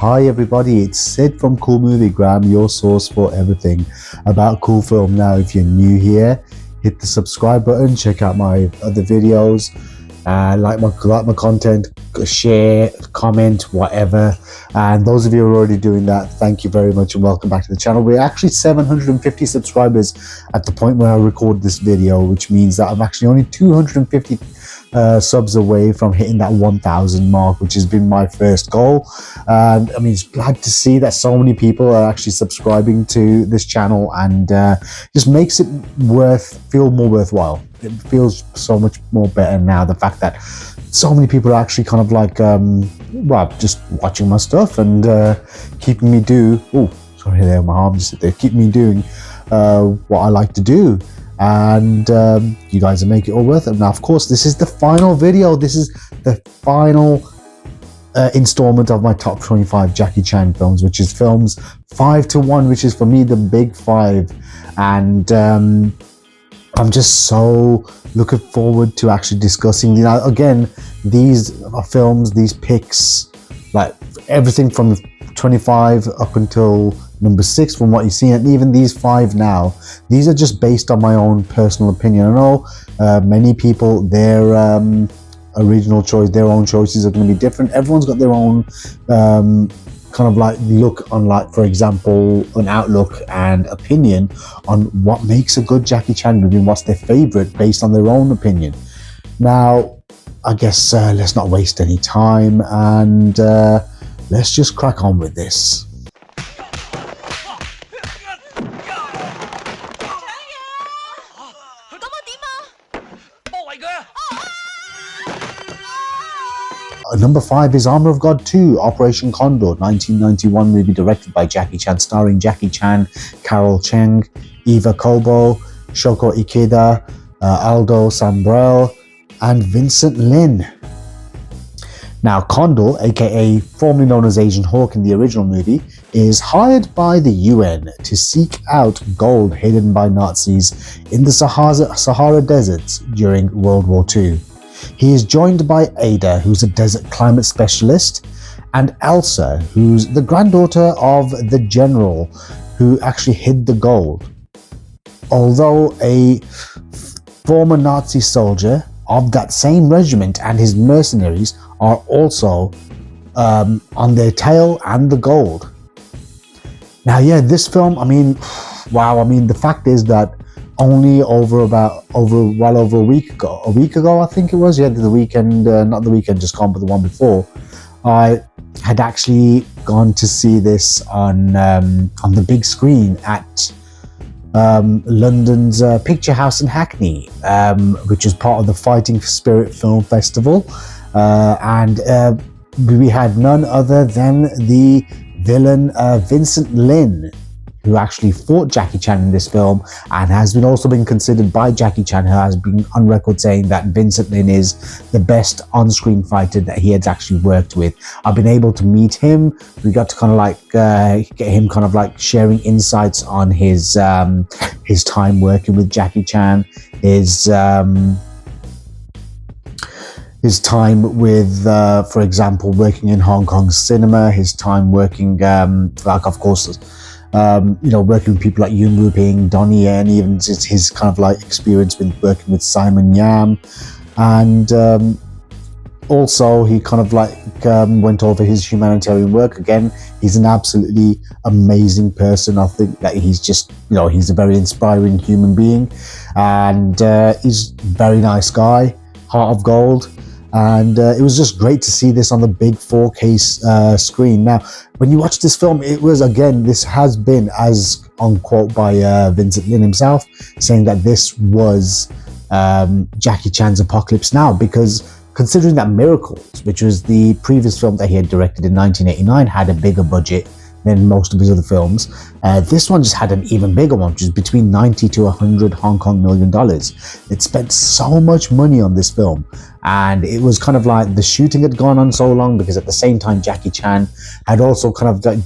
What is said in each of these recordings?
Hi everybody, it's Sid from Cool Movie Gram, your source for everything about cool film. Now, if you're new here, hit the subscribe button, check out my other videos, like my content, share, comment, whatever. And those of you who are already doing that, thank you very much and welcome back to the channel. We're actually 750 subscribers at the point where I record this video, which means that I'm actually only 250 subs away from hitting that 1,000 mark, which has been my first goal. And I mean, it's glad to see that so many people are actually subscribing to this channel, and just makes it feel more worthwhile. It feels so much more better now, the fact that so many people are actually kind of like well, just watching my stuff and keeping me do sorry there, my arms sit there, keep me doing what I like to do. And you guys will make it all worth it. Now, of course, this is the final video. This is the final installment of my top 25 Jackie Chan films, which is films 5 to 1, which is for me the big 5. And I'm just so looking forward to actually discussing. You know, again, these films, these picks, like everything from 25 up until number 6 from what you've seen, and even these 5 now, these are just based on my own personal opinion. I know many people, their original choice, their own choices are going to be different. Everyone's got their own kind of like look on, like, for example, an outlook and opinion on what makes a good Jackie Chan movie and what's their favorite based on their own opinion. Now, I guess let's not waste any time and let's just crack on with this. Number 5 is Armor of God 2, Operation Condor, 1991 movie directed by Jackie Chan, starring Jackie Chan, Carol Cheng, Eva Kobo, Shoko Ikeda, Aldo Sambrel, and Vincent Lin. Now, Condor, aka formerly known as Asian Hawk in the original movie, is hired by the UN to seek out gold hidden by Nazis in the Sahara deserts during World War II. He is joined by Ada, who's a desert climate specialist, and Elsa, who's the granddaughter of the general who actually hid the gold. Although a former Nazi soldier of that same regiment and his mercenaries are also on their tail and the gold. Now, yeah, this film, I mean, wow, I mean, the fact is that only well over a week ago, I think it was, yeah, the weekend, not the weekend just gone, but the one before, I had actually gone to see this on the big screen at London's Picture House in Hackney, which is part of the Fighting Spirit Film Festival, and we had none other than the villain Vincent Lin, who actually fought Jackie Chan in this film, and has also been considered by Jackie Chan, who has been on record saying that Vincent Lin is the best on-screen fighter that he has actually worked with. I've been able to meet him. We got to kind of like get him kind of like sharing insights on his time working with Jackie Chan, his time with, for example, working in Hong Kong cinema, his time working, like, of course, you know, working with people like Yuen Wu-ping, Donnie Yen, even his kind of like experience with working with Simon Yam. And also he kind of like went over his humanitarian work. Again, he's an absolutely amazing person. I think that he's just, you know, he's a very inspiring human being, and he's a very nice guy, heart of gold. And it was just great to see this on the big 4K screen. Now, when you watch this film, it was, again, this has been, as unquote by Vincent Lin himself, saying that this was Jackie Chan's Apocalypse Now, because considering that Miracles, which was the previous film that he had directed in 1989, had a bigger budget than most of his other films, this one just had an even bigger one, which is between 90 to 100 Hong Kong million dollars. It spent so much money on this film, and it was kind of like the shooting had gone on so long, because at the same time Jackie Chan had also kind of like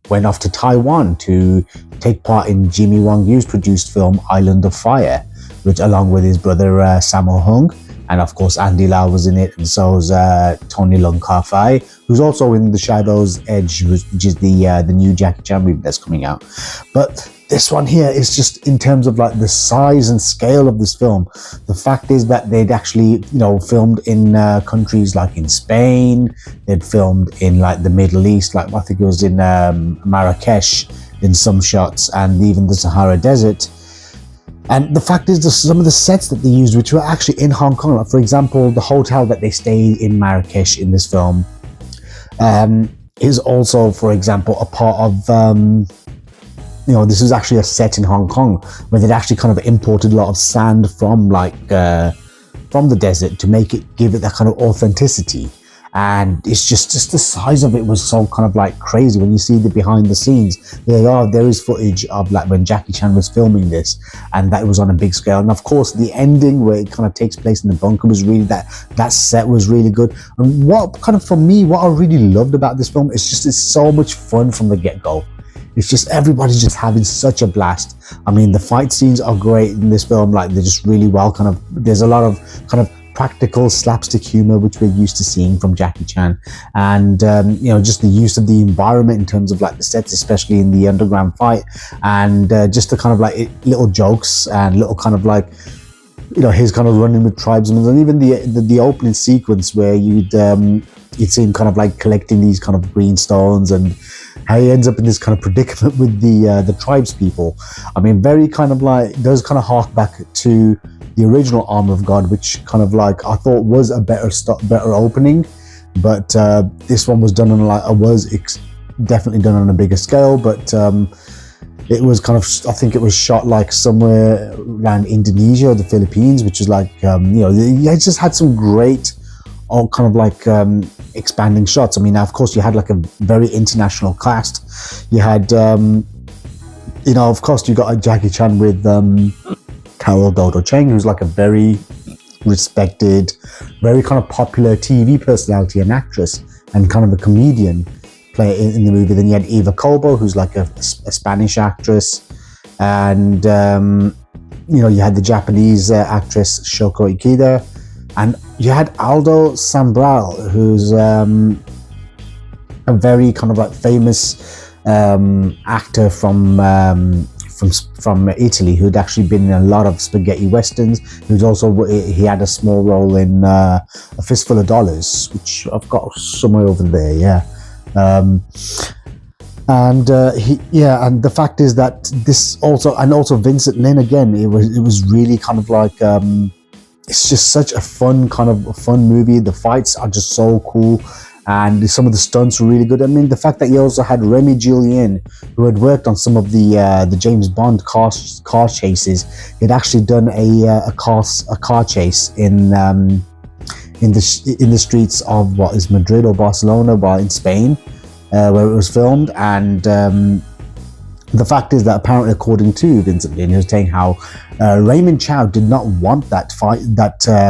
went off to Taiwan to take part in Jimmy Wang Yu's produced film Island of Fire, which, along with his brother Sammo Hung, and of course Andy Lau was in it, and so was Tony Leung-Ka-Fai, who's also in The Shadow's Edge, which is the new Jackie Chan movie that's coming out. But this one here is just, in terms of like the size and scale of this film, the fact is that they'd actually, you know, filmed in countries like in Spain, they'd filmed in like the Middle East, like I think it was in Marrakesh in some shots, and even the Sahara Desert. And the fact is, some of the sets that they used, which were actually in Hong Kong, like for example, the hotel that they stay in Marrakesh in this film, is also, for example, a part of, you know, this is actually a set in Hong Kong where they'd actually kind of imported a lot of sand from like, from the desert to give it that kind of authenticity. And it's just the size of it was so kind of like crazy. When you see the behind the scenes, there is footage of like when Jackie Chan was filming this, and that was on a big scale. And of course the ending where it kind of takes place in the bunker was really, that set was really good. And what kind of, for me, what I really loved about this film is just, it's so much fun from the get-go. It's just, everybody's just having such a blast. I mean, the fight scenes are great in this film. Like, they're just really well kind of, there's a lot of kind of practical slapstick humor, which we're used to seeing from Jackie Chan. And, you know, just the use of the environment in terms of like the sets, especially in the underground fight. And just the kind of like little jokes and little kind of like, you know, his kind of running with tribesmen. And even the opening sequence where you'd see him kind of like collecting these kind of green stones, and how he ends up in this kind of predicament with the tribes people. I mean, very kind of like, does kind of hark back to the original Arm of God, which kind of like I thought was a better opening, but this one was done on like, definitely done on a bigger scale. But it was kind of, I think it was shot like somewhere around Indonesia or the Philippines, which is like, you know, it just had some great, all kind of like expanding shots. I mean, now, of course, you had like a very international cast. You had, you know, of course, you got Jackie Chan with Carol Dodo Cheng, who's like a very respected, very kind of popular TV personality and actress, and kind of a comedian player in the movie. Then you had Eva Cobo, who's like a Spanish actress, and you know, you had the Japanese actress Shoko Ikeda. And you had Aldo Sambral, who's a very kind of like famous actor from Italy, who'd actually been in a lot of spaghetti westerns. He had a small role in A Fistful of Dollars, which I've got somewhere over there, yeah. And the fact is that this also Vincent Lin again. It was really kind of like. It's just such a fun movie. The fights are just so cool, and some of the stunts were really good. I mean, the fact that you also had Remy Julien, who had worked on some of the James Bond car chases. He'd actually done a car chase in the streets of what is Madrid or Barcelona, while in Spain, where it was filmed. And the fact is that apparently, according to Vincent Lin, he was saying how Raymond Chow did not want that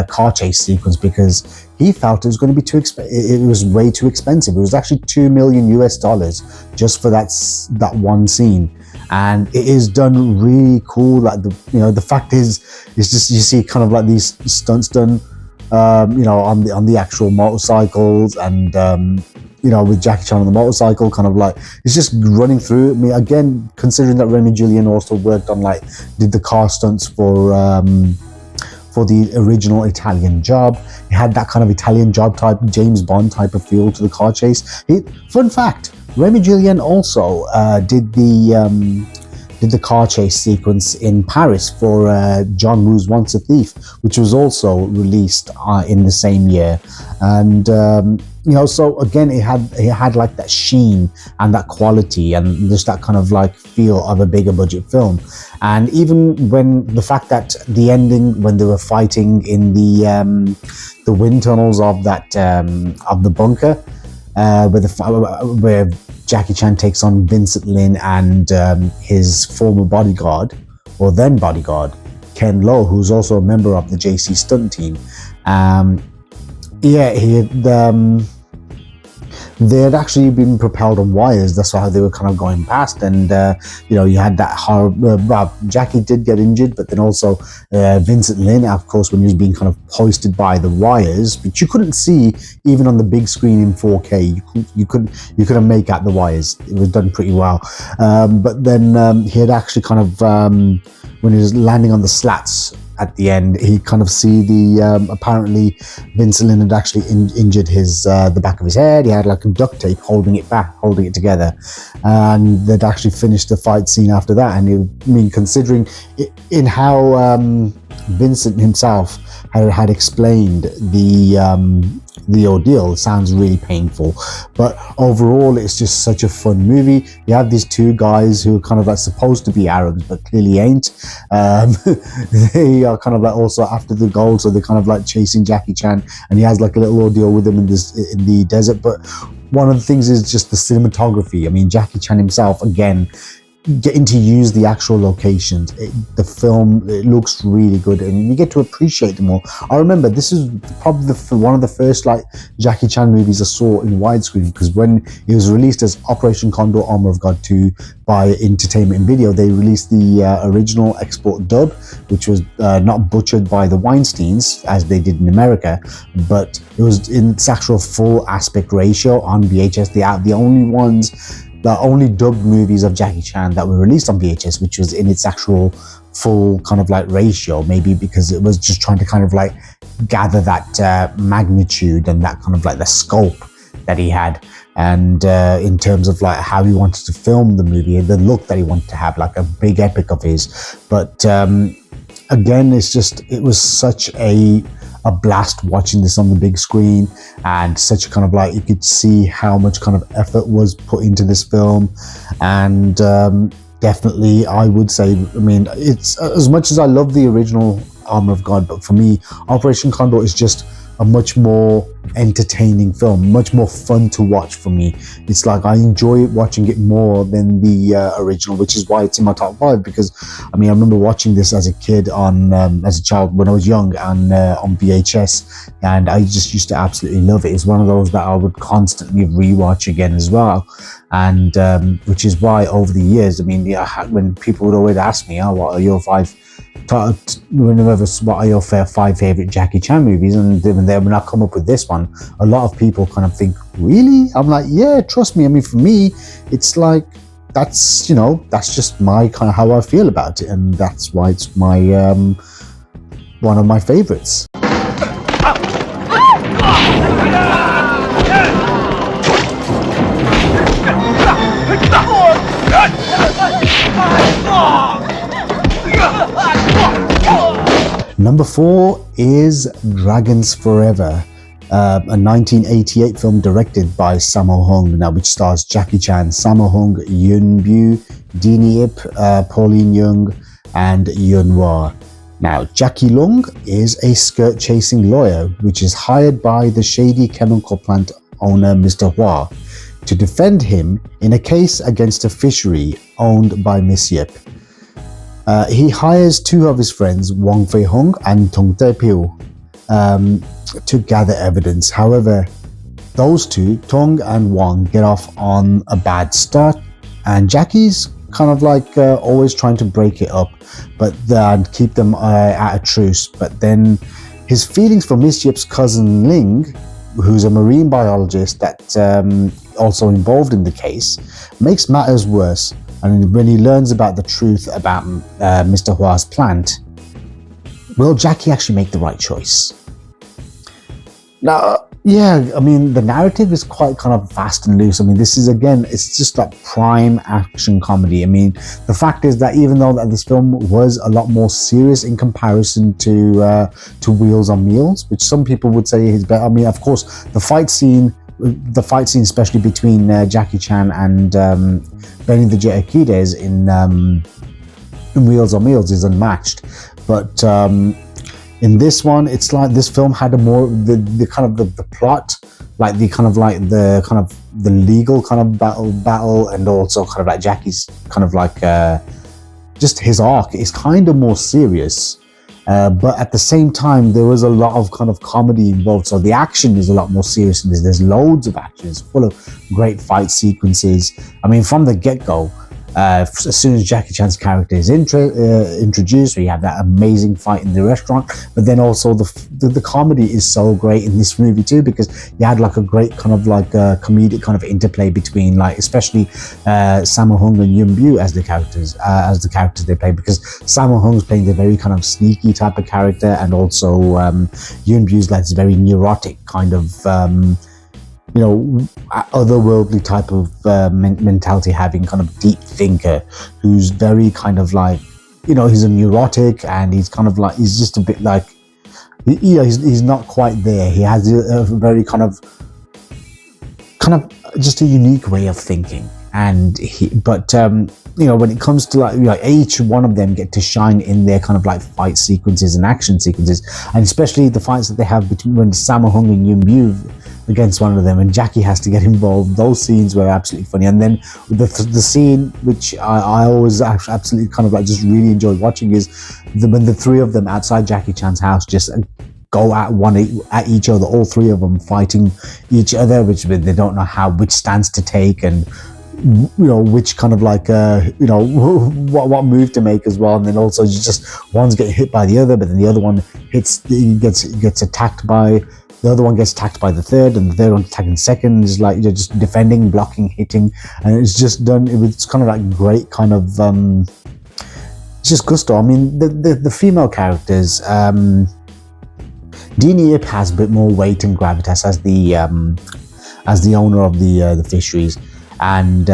car chase sequence because he felt it was going to be too expensive. It was way too expensive. It was actually $2 million just for that one scene, and it is done really cool. Like the fact is, it's just, you see kind of like these stunts done, you know, on the actual motorcycles, and you know, with Jackie Chan on the motorcycle, kind of like, it's just running through. I mean, again, considering that Remy Julien also worked on, like, did the car stunts for the original Italian Job. It had that kind of Italian Job type, James Bond type of feel to the car chase. Fun fact, Remy Julien also did the car chase sequence in Paris for John Woo's Once a Thief, which was also released in the same year. And you know, so again, it had like that sheen and that quality and just that kind of like feel of a bigger budget film. And even when the fact that the ending, when they were fighting in the wind tunnels of that of the bunker, where Jackie Chan takes on Vincent Lin and his former bodyguard, or then bodyguard, Ken Lo, who's also a member of the JC stunt team. they had actually been propelled on wires. That's how they were kind of going past. And, you had that horror. Jackie did get injured, but then also Vincent Lin, of course, when he was being kind of hoisted by the wires, which you couldn't see even on the big screen in 4K. You couldn't make out the wires. It was done pretty well. But then he had actually kind of, when he was landing on the slats at the end, he kind of see the apparently Vincent Lin had actually injured his the back of his head. He had like a duct tape holding it together, and they'd actually finished the fight scene after that. And considering in how Vincent himself had explained the ordeal, it sounds really painful, but overall it's just such a fun movie. You have these two guys who are kind of like supposed to be Arabs but clearly ain't. They are kind of like also after the gold, so they're kind of like chasing Jackie Chan, and he has like a little ordeal with them in the desert. But one of the things is just the cinematography. I mean, Jackie Chan himself, again, getting to use the actual locations. The film, it looks really good, and you get to appreciate them more. I remember this is probably one of the first like Jackie Chan movies I saw in widescreen, because when it was released as Operation Condor Armor of God 2 by Entertainment and Video, they released the original export dub, which was not butchered by the Weinsteins as they did in America, but it was in its actual full aspect ratio on VHS. The only dubbed movies of Jackie Chan that were released on VHS, which was in its actual full kind of like ratio, maybe because it was just trying to kind of like gather that magnitude and that kind of like the scope that he had, and in terms of like how he wanted to film the movie and the look that he wanted to have, like a big epic of his. But again, it was such a blast watching this on the big screen, and such a kind of like, you could see how much kind of effort was put into this film. And definitely I would say, I mean, it's as much as I love the original Armor of God, but for me Operation Condor is just a much more entertaining film, much more fun to watch for me. It's like I enjoy watching it more than the original, which is why it's in my top 5. Because I mean, I remember watching this as a kid as a child when I was young on VHS, and I just used to absolutely love it. It's one of those that I would constantly rewatch again as well, and which is why over the years, I mean, when people would always ask me, what are your 5 favorite Jackie Chan movies, and then when I come up with this one, a lot of people kind of think, really? I'm like, yeah, trust me. I mean, for me, it's like, that's just my kind of how I feel about it, and that's why it's my one of my favorites. Number 4 is Dragons Forever, a 1988 film directed by Sammo Hung, now which stars Jackie Chan, Sammo Hung, Yuen Bu, Deanie Ip, Pauline Young, and Yuen Wah. Now, Jackie Lung is a skirt-chasing lawyer which is hired by the shady chemical plant owner Mr. Hua to defend him in a case against a fishery owned by Miss Yip. He hires 2 of his friends, Wong Fei Hung and Tung Te Piu, to gather evidence. However, those 2, Tung and Wong, get off on a bad start, and Jackie's kind of like always trying to break it up, but keep them at a truce. But then his feelings for Miss Yip's cousin Ling, who's a marine biologist that's also involved in the case, makes matters worse. And when he learns about the truth about Mr. Hua's plant, will Jackie actually make the right choice? Now, yeah, I mean, the narrative is quite kind of fast and loose. I mean, this is, again, it's just like prime action comedy. I mean, the fact is that even though that this film was a lot more serious in comparison to Wheels on Meals, which some people would say is better. I mean, of course, the fight scene, especially between Jackie Chan and Benny the Jet Urquidez in Wheels on Meals is unmatched. But in this one, it's like this film had a more the kind of the plot, like the legal kind of battle, and also kind of like Jackie's kind of like just his arc is kind of more serious. But at the same time, there was a lot of kind of comedy involved. So the action is a lot more serious. And there's loads of action. It's full of great fight sequences. I mean, from the get-go, as soon as Jackie Chan's character is introduced, we have that amazing fight in the restaurant. But then also the comedy is so great in this movie too, because you had like a great kind of like comedic kind of interplay between, like, especially Sammo Hung and Yun Bu as the characters they play, because Sammo Hung's playing the very kind of sneaky type of character, and also Yun Bu's like this very neurotic kind of otherworldly type of mentality, having kind of deep thinker, who's very kind of like, he's a neurotic, and he's kind of like, he's just a bit like, he's not quite there. He has a very kind of just a unique way of thinking. And when it comes to like each one of them get to shine in their kind of like fight sequences and action sequences, and especially the fights that they have between when Sammo Hung and Yun Bu against one of them, and Jackie has to get involved. Those scenes were absolutely funny. And then the scene which I always absolutely kind of like just really enjoyed watching is when the three of them outside Jackie Chan's house just go at each other, all three of them fighting each other, which they don't know which stance to take, and which kind of like what move to make as well. And then also just one's getting hit by the other, but then the other one gets attacked by the other one, gets attacked by the third, and the third one attacking second, is like you're just defending, blocking, hitting, and it's just done. It's kind of like great kind of it's just gusto. I mean, the female characters, Deanie Ip has a bit more weight and gravitas as the owner of the fisheries, and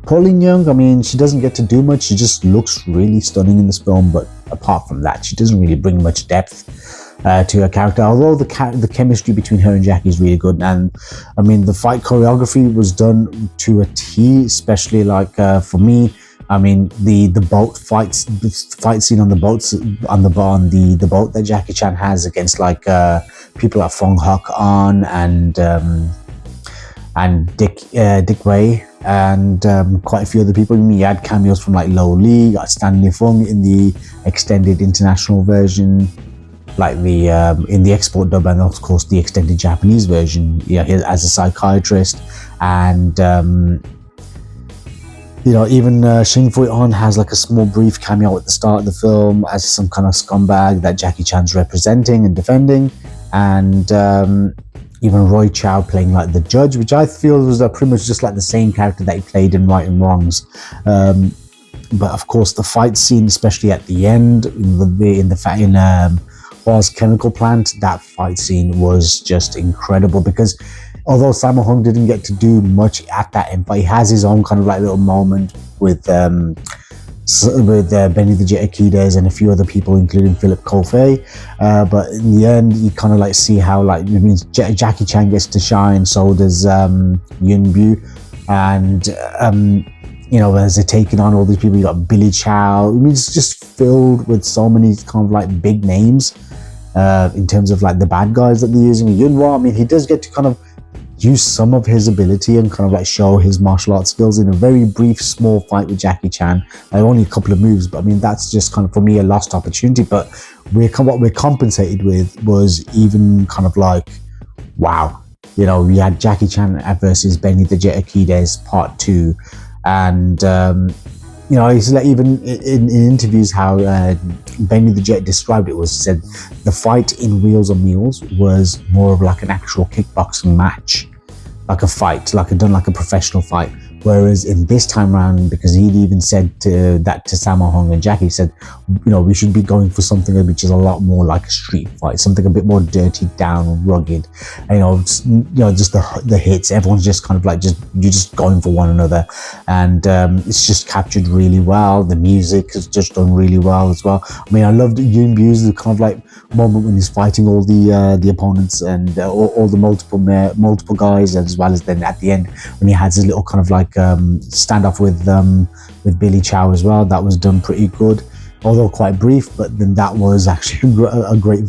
Pauline Young, I mean, she doesn't get to do much. She just looks really stunning in this film, but apart from that, she doesn't really bring much depth to her character, although the chemistry between her and Jackie is really good. And I mean, the fight choreography was done to a T, especially like for me, I mean, the boat fights, the fight scene on the boats, on the boat that Jackie Chan has against like people like Fong Hak An and Dick Wei, and quite a few other people. I mean, you had cameos from like Lo Li, got Stanley Fung in the extended international version, like the in the export dub, and of course the extended Japanese version, as a psychiatrist. And even Shin Fui-on has like a small brief cameo at the start of the film as some kind of scumbag that Jackie Chan's representing and defending. And even Roy Chow playing like the judge, which I feel was pretty much just like the same character that he played in Right and Wrongs. But of course the fight scene, especially at the end in Hua's chemical plant, that fight scene was just incredible, because although Sammo Hung didn't get to do much at that end, but he has his own kind of like little moment with Benny the Jet Akides and a few other people, including Philip Colfay. But in the end, you kind of like see how like it means Jackie Chan gets to shine, so does Yun Bu, and as they're taking on all these people, you got Billy Chow. I mean, it's just filled with so many kind of like big names in terms of like the bad guys that they're using. Yunhua, I mean, he does get to kind of use some of his ability and kind of like show his martial arts skills in a very brief, small fight with Jackie Chan. Only a couple of moves, but I mean, that's just kind of, for me, a lost opportunity. But what we're compensated with was even kind of like, wow. We had Jackie Chan versus Benny the Jet Akides Part 2. And, it's like even in interviews how Benny the Jet described it was, said the fight in Wheels on Mules was more of like an actual kickboxing match, like a fight, like a professional fight. Whereas in this time round, because he'd even said to Sammo Hung and Jackie, said, we should be going for something which is a lot more like a street fight, something a bit more dirty down, rugged. Just the hits. Everyone's just kind of like you're just going for one another, and it's just captured really well. The music is just done really well as well. I mean, I loved Yun Bu's kind of like moment when he's fighting all the opponents and all the multiple guys, as well as then at the end when he has his little kind of like standoff with Billy Chow as well. That was done pretty good, although quite brief, but then that was actually a great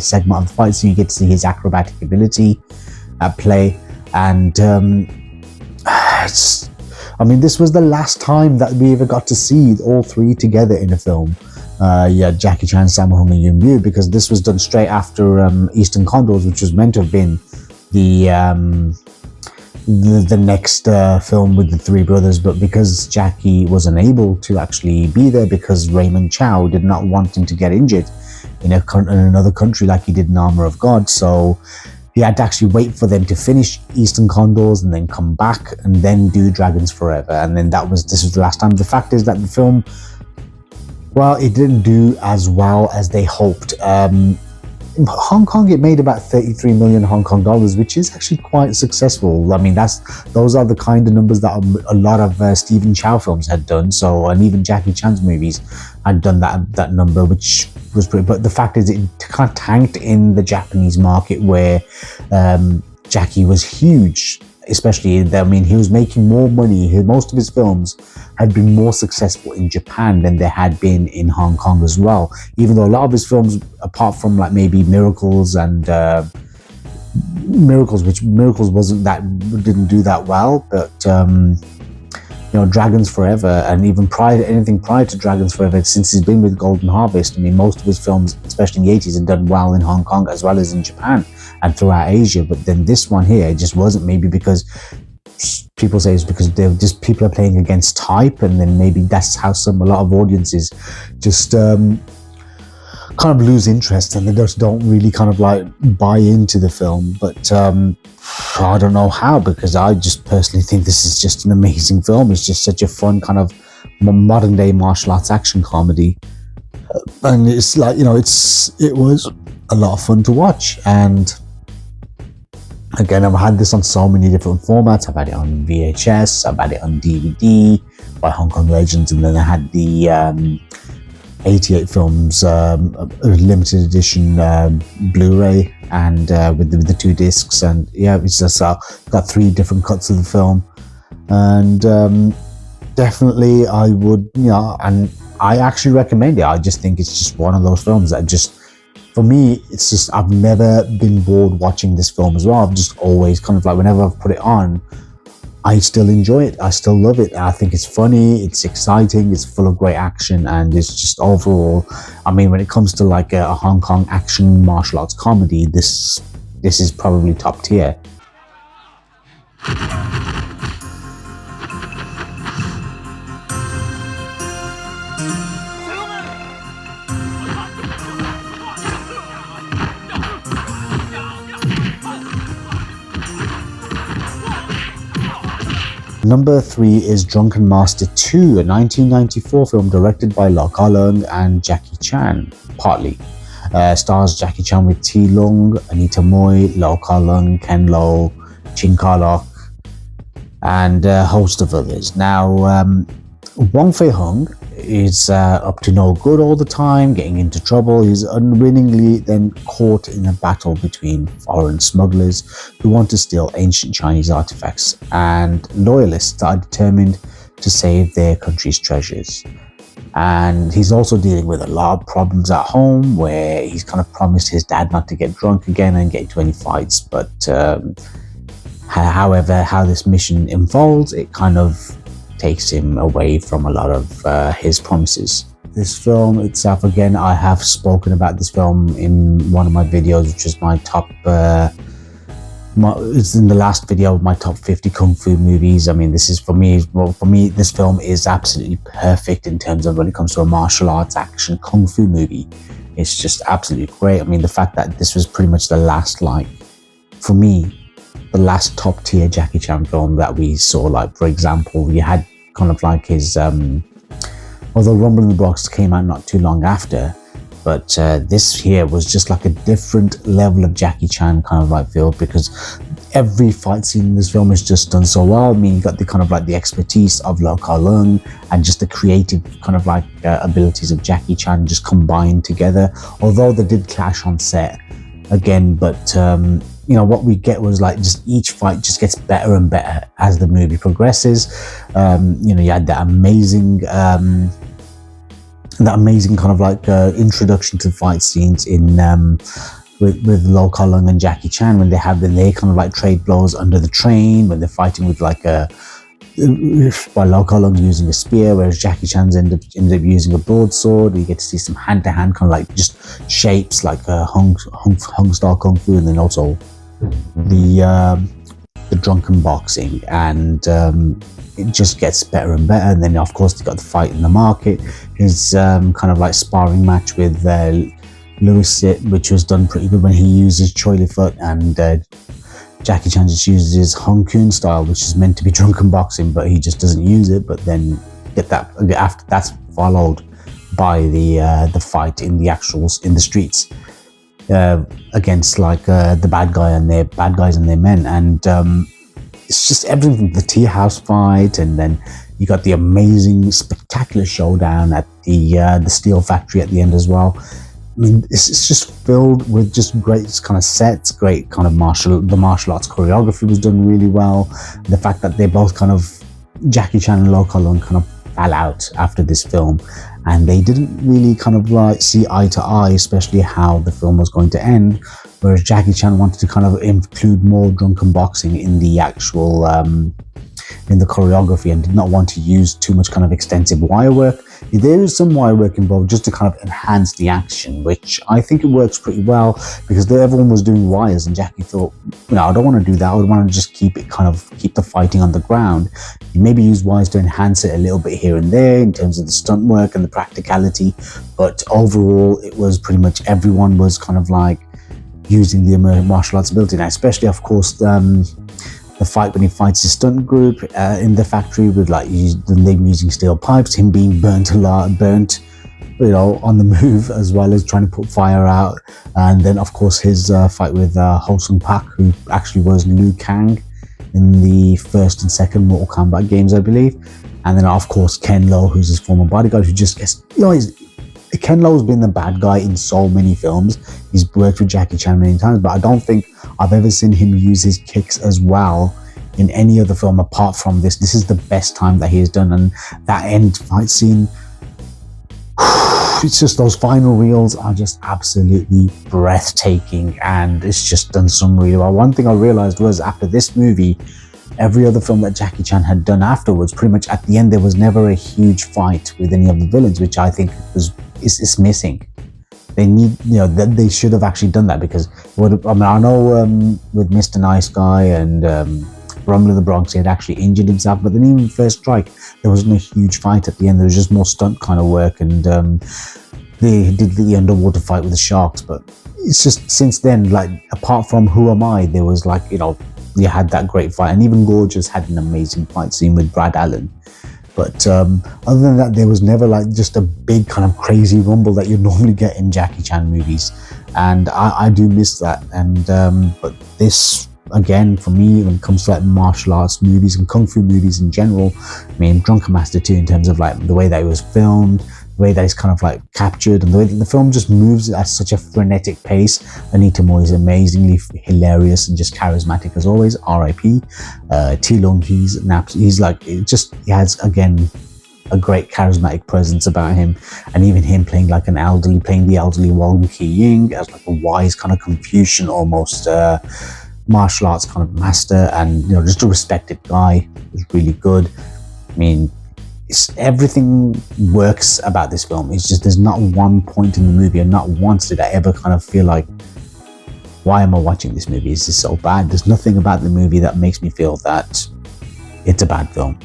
segment of the fight, so you get to see his acrobatic ability at play. And this was the last time that we ever got to see all three together in a film. yeah, Jackie Chan, Sammo Hung and Yuen Biao, because this was done straight after Eastern Condors, which was meant to have been the next film with the three brothers, but because Jackie was unable to actually be there because Raymond Chow did not want him to get injured in another country like he did in Armor of God, so he had to actually wait for them to finish Eastern Condors and then come back and then do Dragons Forever, and then this was the last time. The fact is that the film, well, it didn't do as well as they hoped. In Hong Kong, it made about 33 million Hong Kong dollars, which is actually quite successful. I mean, those are the kind of numbers that a lot of Stephen Chow films had done. So, and even Jackie Chan's movies had done that number, which was pretty. But the fact is, it kind of tanked in the Japanese market, where Jackie was huge. Especially, I mean, he was making more money. Most of his films had been more successful in Japan than they had been in Hong Kong as well. Even though a lot of his films, apart from like maybe Miracles and Miracles didn't do that well, but you know, Dragons Forever, and even anything prior to Dragons Forever, since he's been with Golden Harvest, I mean, most of his films, especially in the 80s, had done well in Hong Kong as well as in Japan and throughout Asia. But then this one here, it just wasn't, maybe because people say it's because people are playing against type, and then maybe that's how a lot of audiences just kind of lose interest, and they just don't really kind of like buy into the film. But I don't know how, because I just personally think this is just an amazing film. It's just such a fun kind of modern day martial arts action comedy, and it's like, you know, it was a lot of fun to watch. And again, I've had this on so many different formats. I've had it on VHS, I've had it on DVD by Hong Kong Legends, and then I had the 88 films limited edition Blu-ray, and with the 2 discs, and yeah, it's just got 3 different cuts of the film. And definitely I would, you know, and I actually recommend it. I just think it's just one of those films that just, for me, it's just, I've never been bored watching this film as well. I've just always kind of like, whenever I've put it on, I still enjoy it. I still love it. I think it's funny, it's exciting, it's full of great action, and it's just overall, I mean, when it comes to like a Hong Kong action martial arts comedy, this is probably top tier. Number 3 is Drunken Master 2, a 1994 film directed by Lau Kar-leung and Jackie Chan, partly. Stars Jackie Chan with T. Leung, Anita Mui, Lau Kar-leung, Ken Lo, Chin Kar-lok, and a host of others. Now, Wong Fei-hung is up to no good all the time, getting into trouble. He's unwittingly then caught in a battle between foreign smugglers who want to steal ancient Chinese artifacts and loyalists that are determined to save their country's treasures. And he's also dealing with a lot of problems at home, where he's kind of promised his dad not to get drunk again and get into any fights. But however, how this mission unfolds, it kind of takes him away from a lot of his promises. This film itself, again, I have spoken about this film in one of my videos, which is my top, it's in the last video of my top 50 Kung Fu movies. I mean, this is, for me, this film is absolutely perfect in terms of when it comes to a martial arts action Kung Fu movie. It's just absolutely great. I mean, the fact that this was pretty much the last, like, for me, the last top tier Jackie Chan film that we saw. Like, for example, we had kind of like his, although Rumble in the Bronx came out not too long after, but this here was just like a different level of Jackie Chan kind of like feel, because every fight scene in this film is just done so well. I mean, you got the kind of like the expertise of Lau Kar-leung and just the creative kind of like abilities of Jackie Chan just combined together, although they did clash on set again. But you know, what we get was like just each fight just gets better and better as the movie progresses. You know, you had that amazing kind of like introduction to fight scenes in with Lau Kar-leung and Jackie Chan, when they kind of like trade blows under the train, when they're fighting with like by Lau Kar Leung using a spear, whereas Jackie Chan's ended up using a broadsword. You get to see some hand-to-hand kind of like just shapes like Hung style kung fu, and then also the drunken boxing, and it just gets better and better. And then of course you got the fight in the market, his kind of like sparring match with Louis Sit, which was done pretty good when he uses Choi Li Fut, and Jackie Chan just uses his Hong Kong style, which is meant to be drunken boxing, but he just doesn't use it. But then after that's followed by the fight in the streets against like the bad guys and their men, and it's just everything. The tea house fight, and then you got the amazing, spectacular showdown at the steel factory at the end as well. I mean, it's just filled with just great kind of sets, great kind of martial arts choreography was done really well. The fact that they both kind of, Jackie Chan and Lau Kar Leung kind of fell out after this film, and they didn't really kind of like see eye to eye, especially how the film was going to end. Whereas Jackie Chan wanted to kind of include more drunken boxing in the actual in the choreography, and did not want to use too much kind of extensive wire work. There is some wire work involved just to kind of enhance the action, which I think it works pretty well, because everyone was doing wires, and Jackie thought, I don't want to do that. I would want to just keep the fighting on the ground. You maybe use wires to enhance it a little bit here and there in terms of the stunt work and the practicality, but overall it was pretty much everyone was kind of like using the martial arts ability. Now, especially of course the fight when he fights his stunt group in the factory with like them using steel pipes, him being burnt, on the move, as well as trying to put fire out. And then of course his fight with Ho Sung Pak, who actually was Liu Kang in the first and second Mortal Kombat games, I believe. And then of course Ken Lo, who's his former bodyguard, who just gets, Ken Lo's been the bad guy in so many films. He's worked with Jackie Chan many times, but I don't think I've ever seen him use his kicks as well in any other film apart from this. This is the best time that he has done, and that end fight scene, it's just, those final reels are just absolutely breathtaking, and it's just done some really well. One thing I realized was after this movie, every other film that Jackie Chan had done afterwards, pretty much at the end there was never a huge fight with any of the villains, which I think is missing. They need, they should have actually done that, because I know with Mr. Nice Guy and Rumble in the Bronx, he had actually injured himself, but then even First Strike, there wasn't a huge fight at the end. There was just more stunt kind of work, and they did the underwater fight with the sharks. But it's just, since then, like, apart from Who Am I, there was like, you had that great fight, and even Gorgeous had an amazing fight scene with Brad Allen. But other than that, there was never like just a big kind of crazy rumble that you normally get in Jackie Chan movies, and I do miss that. And but this, again, for me, when it comes to like martial arts movies and kung fu movies in general, I mean, Drunken Master 2, in terms of like the way that it was filmed, the way that it's kind of like captured, and the way that the film just moves at such a frenetic pace. Anita Moore is amazingly hilarious and just charismatic as always. R.I.P. T. Lung, he's like, he has, again, a great charismatic presence about him, and even him playing the elderly Wong Ki Ying as like a wise kind of Confucian almost martial arts kind of master, and just a respected guy, was really good. I mean, everything works about this film. It's just, there's not one point in the movie, and not once did I ever kind of feel like, why am I watching this movie? Is this so bad? There's nothing about the movie that makes me feel that it's a bad film.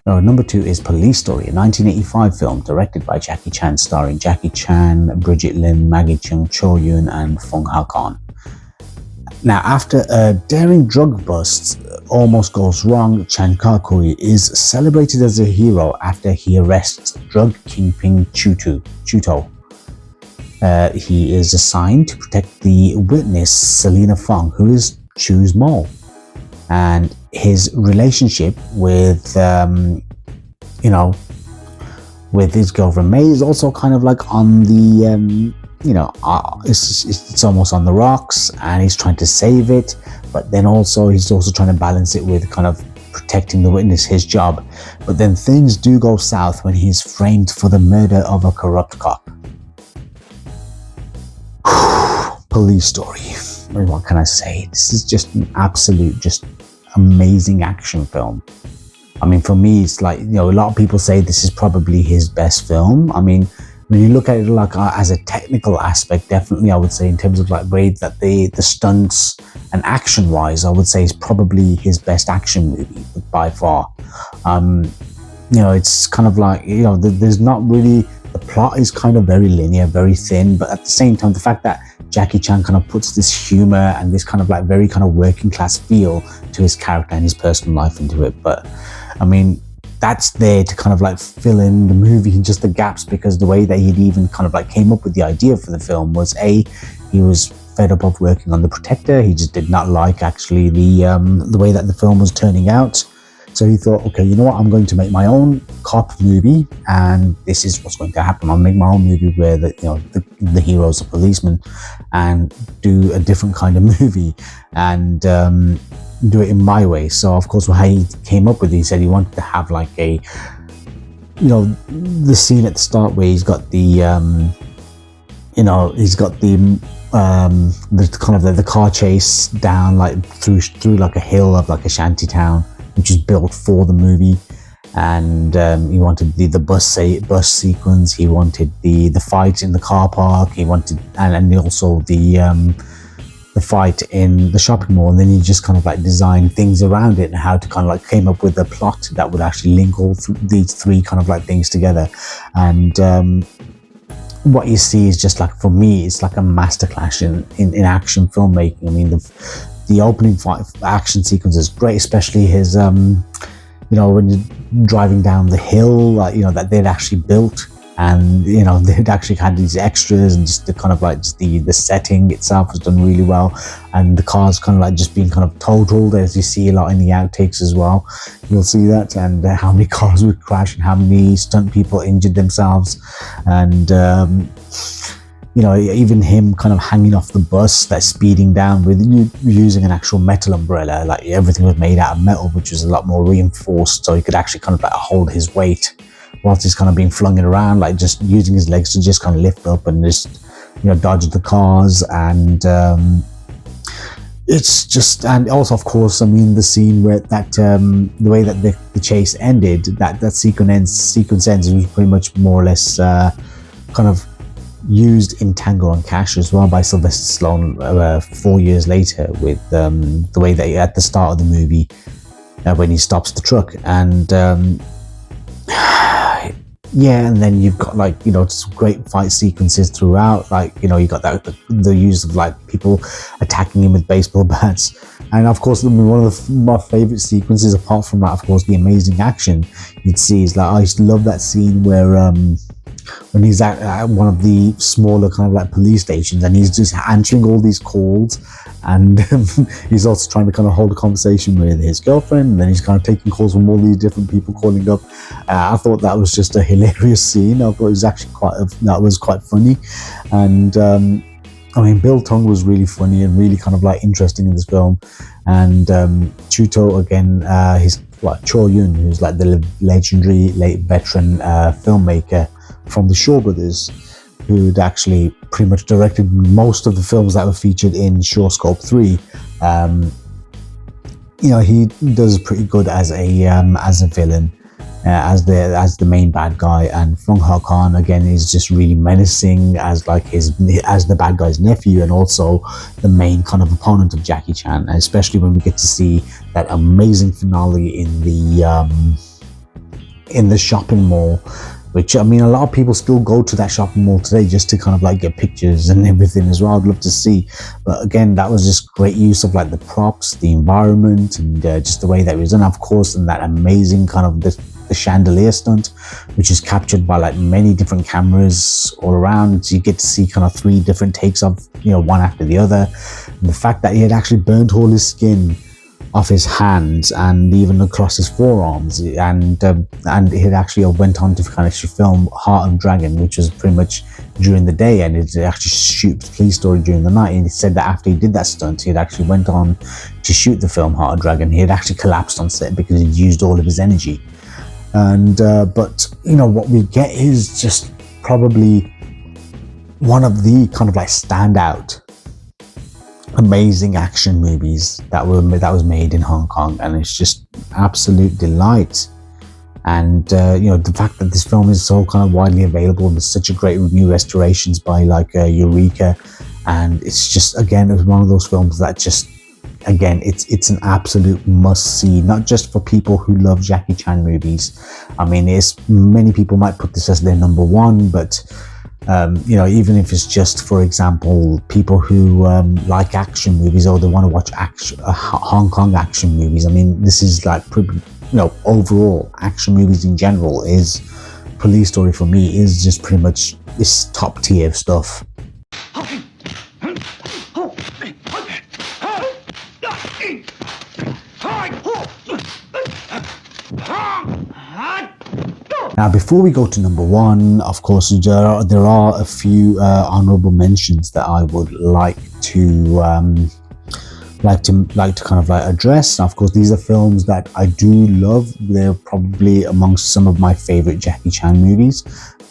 Number 2 is Police Story, a 1985 film directed by Jackie Chan, starring Jackie Chan, Bridget Lin, Maggie Cheung, Cho Yun, and Fung Ha Khan. Now, after a daring drug bust almost goes wrong, Chan Ka-kui is celebrated as a hero after he arrests drug kingpin Chuto. He is assigned to protect the witness, Selena Fong, who is Chu's mole. And his relationship with with his girlfriend May is also kind of like on the it's almost on the rocks, and he's trying to save it, but then also he's also trying to balance it with kind of protecting the witness, his job. But then things do go south when he's framed for the murder of a corrupt cop. Police Story. What can I say? This is just an absolute, just amazing action film. I mean, for me, it's like, you know, a lot of people say this is probably his best film. I mean, when you look at it like as a technical aspect, definitely I would say in terms of like way that the stunts and action wise, I would say is probably his best action movie by far. You know, it's kind of like, you know, there's not really, the plot is kind of very linear, very thin, but at the same time, the fact that Jackie Chan kind of puts this humor and this kind of like very kind of working class feel to his character and his personal life into it. But I mean, that's there to kind of like fill in the movie, just the gaps, because the way that he'd even kind of like came up with the idea for the film was he was fed up of working on The Protector. He just did not like actually the way that the film was turning out. So he thought, okay, you know what, I'm going to make my own cop movie, and this is what's going to happen. I'll make my own movie where the heroes are policemen, and do a different kind of movie, and do it in my way. So of course, how he came up with it, he said he wanted to have like a, you know, the scene at the start where he's got the, you know, he's got the kind of the car chase down like through like a hill of like a shanty town, which is built for the movie. And he wanted the bus sequence, he wanted the fight in the car park, he wanted, and also the fight in the shopping mall. And then he just kind of like designed things around it and how to kind of like came up with a plot that would actually link all these three kind of like things together. And what you see is just like, for me, it's like a masterclass in action filmmaking. I mean, the opening fight action sequence is great, especially his you know, when you're driving down the hill, like, you know, that they'd actually built, and you know, they'd actually had these extras, and just the kind of like just the setting itself was done really well, and the cars kind of like just being kind of totaled, as you see a lot in the outtakes as well. You'll see that, and how many cars would crash and how many stunt people injured themselves. And you know, even him kind of hanging off the bus that's speeding down with using an actual metal umbrella, like everything was made out of metal, which was a lot more reinforced, so he could actually kind of like hold his weight whilst he's kind of being flung it around, like just using his legs to just kind of lift up and just, you know, dodge the cars. And it's just, and also of course, I mean, the scene where that the way that the chase ended, that sequence ends, was pretty much more or less kind of used in Tango and Cash as well by Sylvester Stallone 4 years later, with the way that at the start of the movie when he stops the truck. And yeah, and then you've got like, you know, some great fight sequences throughout, like, you know, you got that the use of like people attacking him with baseball bats. And of course, I mean, one of my favorite sequences, apart from that, of course, the amazing action you'd see, is like, I used to love that scene where when he's at one of the smaller kind of like police stations, and he's just answering all these calls, and he's also trying to kind of hold a conversation with his girlfriend, and then he's kind of taking calls from all these different people calling up. I thought that was just a hilarious scene. I thought it was actually quite funny. And I mean, Bill Tung was really funny and really kind of like interesting in this film. And Chuto, again, he's Cho Yun, who's like the legendary late veteran filmmaker from the Shaw Brothers, who'd actually pretty much directed most of the films that were featured in Shaw Scope 3. You know, he does pretty good as a villain, as the main bad guy. And Fung Ho Khan, again, is just really menacing as like as the bad guy's nephew, and also the main kind of opponent of Jackie Chan, especially when we get to see that amazing finale in the shopping mall, which, I mean, a lot of people still go to that shopping mall today just to kind of like get pictures and everything as well. I'd love to see. But again, that was just great use of like the props, the environment, and just the way that it was done. Of course, and that amazing kind of the chandelier stunt, which is captured by like many different cameras all around. So you get to see kind of 3 different takes of, you know, one after the other. And the fact that he had actually burnt all his skin of his hands and even across his forearms, and it actually went on to kind of film Heart of Dragon, which was pretty much during the day, and it actually shoots Police Story during the night. And he said that after he did that stunt, he had actually went on to shoot the film Heart of Dragon. He had actually collapsed on set because he'd used all of his energy. And but you know what we get is just probably one of the kind of like standout amazing action movies that was made in Hong Kong, and it's just absolute delight. And you know, the fact that this film is so kind of widely available, and there's such a great new restorations by like Eureka, and it's just, again, it was one of those films that just, again, it's an absolute must see, not just for people who love Jackie Chan movies. I mean, many people might put this as their number one, but you know, even if it's just, for example, people who like action movies, or they want to watch Hong Kong action movies. I mean, this is like, you know, overall action movies in general, is Police Story for me is just pretty much this top tier stuff. Now, before we go to number one, of course, there are a few honourable mentions that I would like to kind of like address. Now, of course, these are films that I do love. They're probably amongst some of my favourite Jackie Chan movies,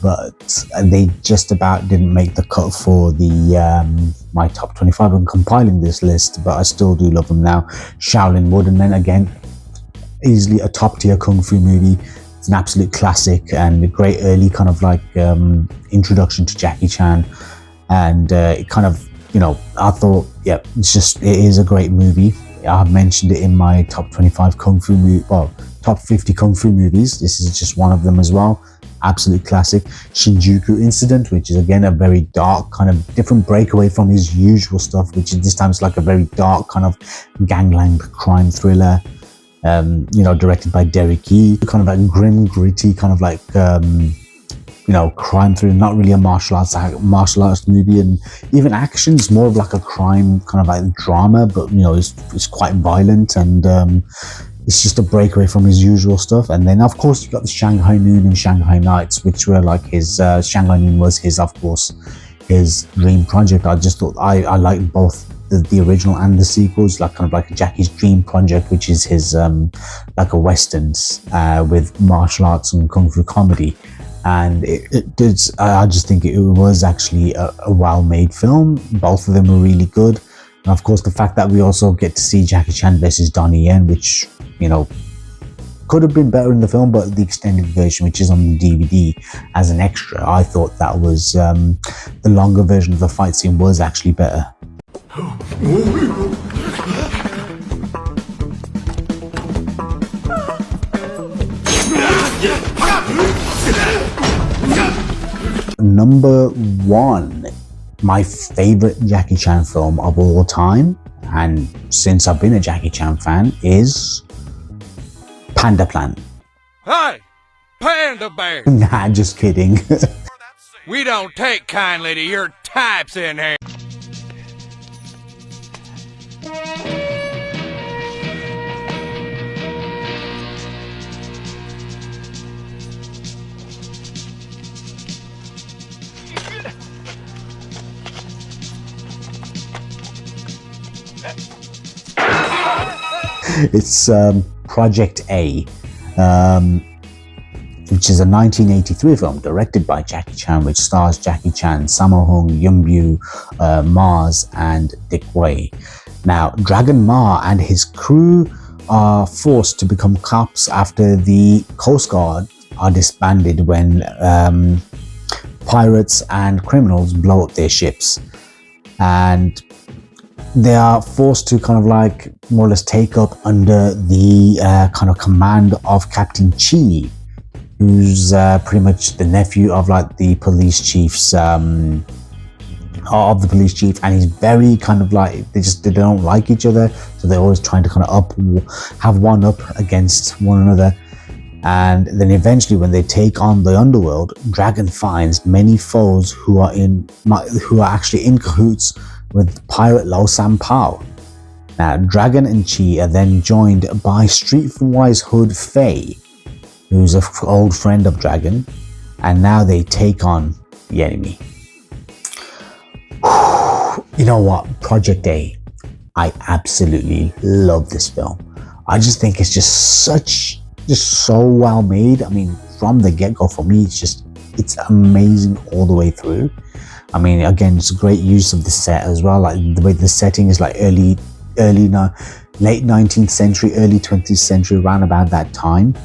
but they just about didn't make the cut for the my top 25 when compiling this list. But I still do love them now. Shaolin Wood, and then again, easily a top tier kung fu movie. It's an absolute classic and a great early kind of like introduction to Jackie Chan, and it kind of, you know, I thought, yeah, it is a great movie. I've mentioned it in my top 25 kung fu movie, well, top 50 kung fu movies. This is just one of them as well. Absolute classic. Shinjuku Incident, which is again a very dark kind of different breakaway from his usual stuff, which is this time it's like a very dark kind of gangland crime thriller. You know, directed by Derek Yee, kind of like grim, gritty, kind of like, you know, crime thriller, not really a martial arts movie, and even action is more of like a crime kind of like drama, but you know, it's quite violent, and it's just a breakaway from his usual stuff. And then, of course, you got the Shanghai Noon and Shanghai Nights, which were like his, Shanghai Noon was his, of course, his dream project. I just thought I liked both the original and the sequels, like kind of like Jackie's dream project, which is his like a westerns with martial arts and kung fu comedy. And I just think it was actually a well-made film. Both of them were really good. And of course, the fact that we also get to see Jackie Chan versus Donnie Yen, which, you know, could have been better in the film, but the extended version, which is on the DVD as an extra, I thought that was the longer version of the fight scene was actually better. Number one, my favorite Jackie Chan film of all time, and since I've been a Jackie Chan fan, is Panda Plan. Hey, Panda Bear! Nah, just kidding. We don't take kindly to your types in here. It's Project A, which is a 1983 film directed by Jackie Chan, which stars Jackie Chan, Sammo Hung, Yuen-biu, Mars, and Dick Wei. Now, Dragon Ma and his crew are forced to become cops after the Coast Guard are disbanded when pirates and criminals blow up their ships. And they are forced to kind of like more or less take up under the kind of command of Captain Chi, who's pretty much the nephew of like the police chief's and he's very kind of like they don't like each other, so they're always trying to kind of have one up against one another. And then eventually, when they take on the underworld, Dragon finds many foes who are actually in cahoots with pirate Lo San Pao. Now, Dragon and Chi are then joined by Streetwise Hood Faye, who's an old friend of Dragon, and now they take on the enemy. You know what? Project A. I absolutely love this film. I just think it's just so well made. I mean, from the get-go, for me, it's amazing all the way through. I mean, again, it's a great use of the set as well. Like the way the setting is like late 19th century, early 20th century, around about that time.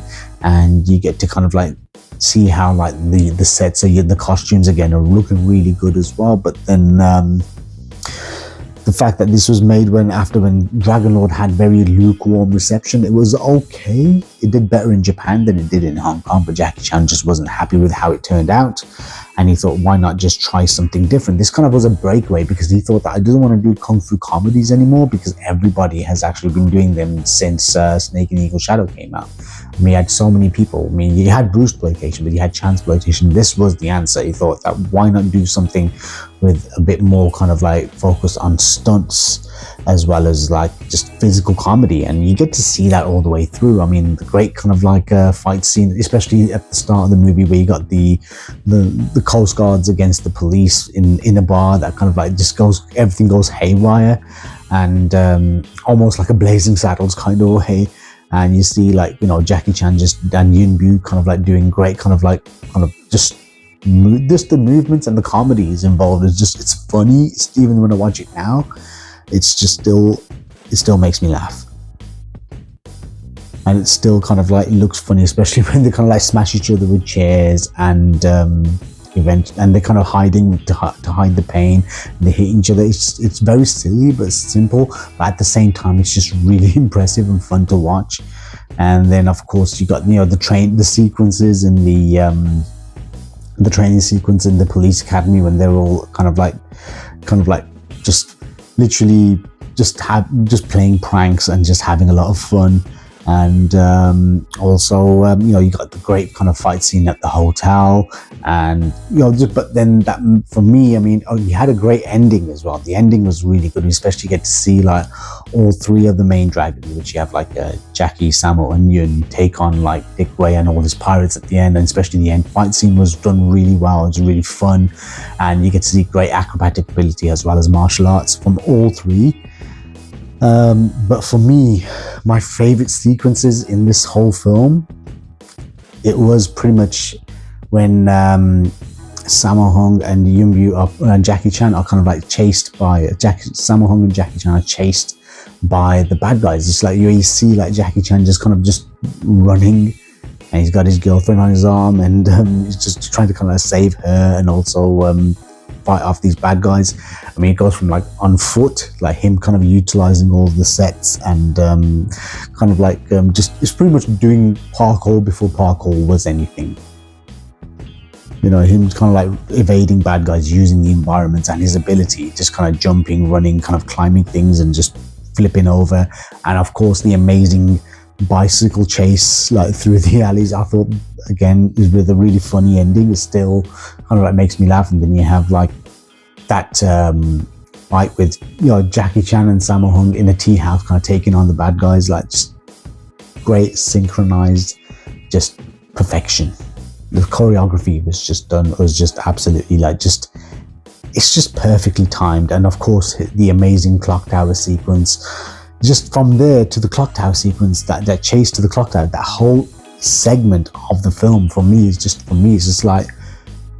And you get to kind of like see how like the sets are, the costumes again are looking really good as well. But then the fact that this was made when Dragonlord had very lukewarm reception, it was okay. It did better in Japan than it did in Hong Kong, but Jackie Chan just wasn't happy with how it turned out. And he thought, why not just try something different? This kind of was a breakaway because he thought that I didn't want to do kung fu comedies anymore because everybody has actually been doing them since Snake and Eagle Shadow came out. I mean, you had so many people. I mean, you had Bruceploitation, but you had Chanceploitation. This was the answer. He thought that why not do something with a bit more kind of like focus on stunts as well as like just physical comedy, and you get to see that all the way through. I mean, the great kind of like fight scene, especially at the start of the movie where you got the Coast Guards against the police in a bar, that kind of like just everything goes haywire, and almost like a Blazing Saddles kind of way. And you see like, you know, Jackie Chan and Yuen Biao kind of like doing great just the movements and the comedies involved. It's funny. Even when I watch it now, it still makes me laugh. And it still kind of like looks funny, especially when they kind of like smash each other with chairs and they're kind of hiding to hide the pain. They hit each other. It's very silly but simple, but at the same time it's just really impressive and fun to watch. And then of course you got, you know, the sequences in the training sequence in the police academy when they're all kind of like just literally just playing pranks and just having a lot of fun. And also, you know, you got the great kind of fight scene at the hotel, and you know, but then that for me, I mean, you had a great ending as well. The ending was really good, especially get to see like all three of the main dragons, which you have like Jackie, Sammo, and Yun take on like Dick Wei and all his pirates at the end, and especially the end fight scene was done really well. It was really fun, and you get to see great acrobatic ability as well as martial arts from all three. But for me, my favorite sequences in this whole film, it was pretty much when Sammo Hung and Yuen Biao and Jackie Chan are kind of like chased by Sammo Hung and Jackie Chan are chased by the bad guys. It's like you see like Jackie Chan just kind of just running, and he's got his girlfriend on his arm, and he's just trying to kind of save her and also fight off these bad guys. I mean, it goes from like on foot, like him kind of utilizing all the sets and kind of like it's pretty much doing parkour before parkour was anything. You know, him kind of like evading bad guys using the environment and his ability, just kind of jumping, running, kind of climbing things and just flipping over. And of course, the amazing bicycle chase like through the alleys, I thought again is with a really funny ending. It still kind of like makes me laugh. And then you have like that fight with, you know, Jackie Chan and Sammo Hung in a tea house, kind of taking on the bad guys, like just great synchronized, just perfection. The choreography was just done. It was just absolutely like it's just perfectly timed. And of course the amazing clock tower sequence. Just from there to the clock tower sequence, that chase to the clock tower, that whole segment of the film for me is just like,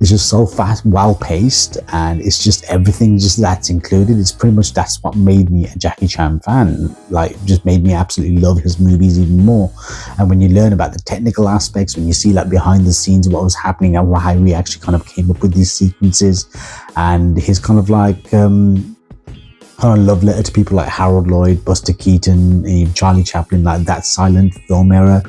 it's just so fast, well paced, and it's just everything just that's included. It's pretty much, that's what made me a Jackie Chan fan, like just made me absolutely love his movies even more. And when you learn about the technical aspects, when you see like behind the scenes what was happening and how he actually kind of came up with these sequences, and his kind of like kind of love letter to people like Harold Lloyd, Buster Keaton, Charlie Chaplin, like that silent film era.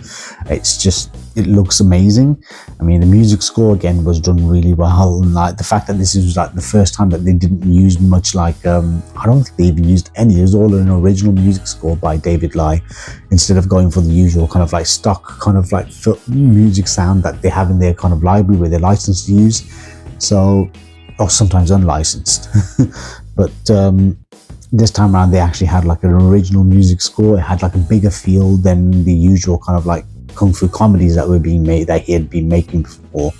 It looks amazing. I mean, the music score again was done really well, and like the fact that this is like the first time that they didn't use much like I don't think they even used any. It was all an original music score by David Lai, instead of going for the usual kind of like stock kind of like music sound that they have in their kind of library where they're licensed to use. So, or sometimes unlicensed. But this time around they actually had like an original music score. It had like a bigger feel than the usual kind of like kung fu comedies that were being made, that he had been making before.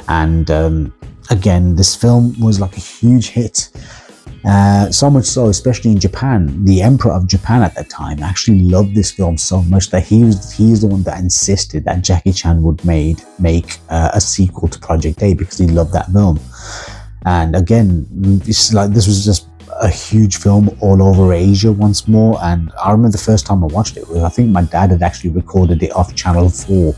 And again, this film was like a huge hit. So much so, especially in Japan, the Emperor of Japan at that time actually loved this film so much that he's the one that insisted that Jackie Chan would make a sequel to Project A, because he loved that film. And again, it's like this was just a huge film all over Asia once more. And I remember the first time I watched it, I think my dad had actually recorded it off Channel 4.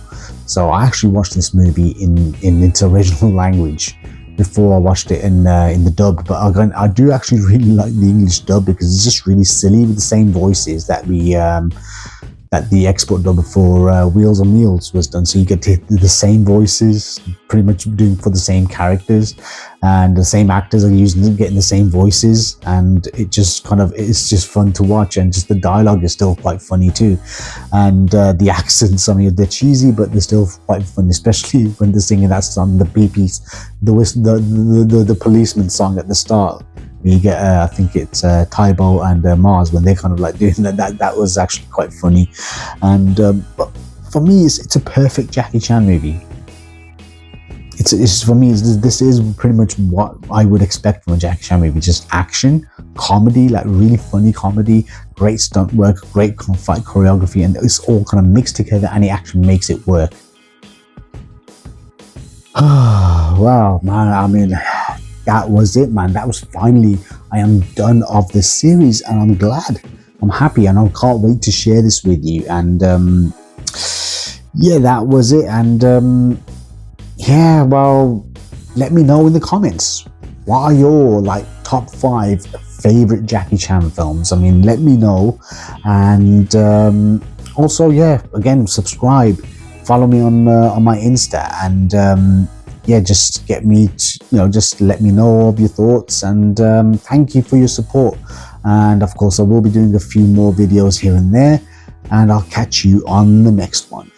So I actually watched this movie in its original language before I watched it in the dub. But again, I do actually really like the English dub, because it's just really silly with the same voices that that the export dub for Wheels on Meals was done. So you get the same voices, pretty much doing for the same characters, and the same actors are getting the same voices, and it just it's just fun to watch, and just the dialogue is still quite funny too, and the accents, I mean, they're cheesy but they're still quite funny, especially when they're singing that song, the BPs, the policeman song at the start. You get I think it's Tybo and Mars, when they're kind of like doing that was actually quite funny. And but for me, it's a perfect Jackie Chan movie. It's for me, this is pretty much what I would expect from a Jackie Chan movie: just action, comedy, like really funny comedy, great stunt work, great fight choreography, and it's all kind of mixed together, and it actually makes it work. Wow, man, I mean, that was it, man. That was finally, I am done of this series, and I'm glad, I'm happy, and I can't wait to share this with you. And yeah, that was it. And yeah, well, let me know in the comments, what are your like top 5 favorite Jackie Chan films? I mean, let me know. And also, yeah, again, subscribe, follow me on my Insta, and yeah, just get me to, just let me know of your thoughts. And thank you for your support. And of course, I will be doing a few more videos here and there, and I'll catch you on the next one.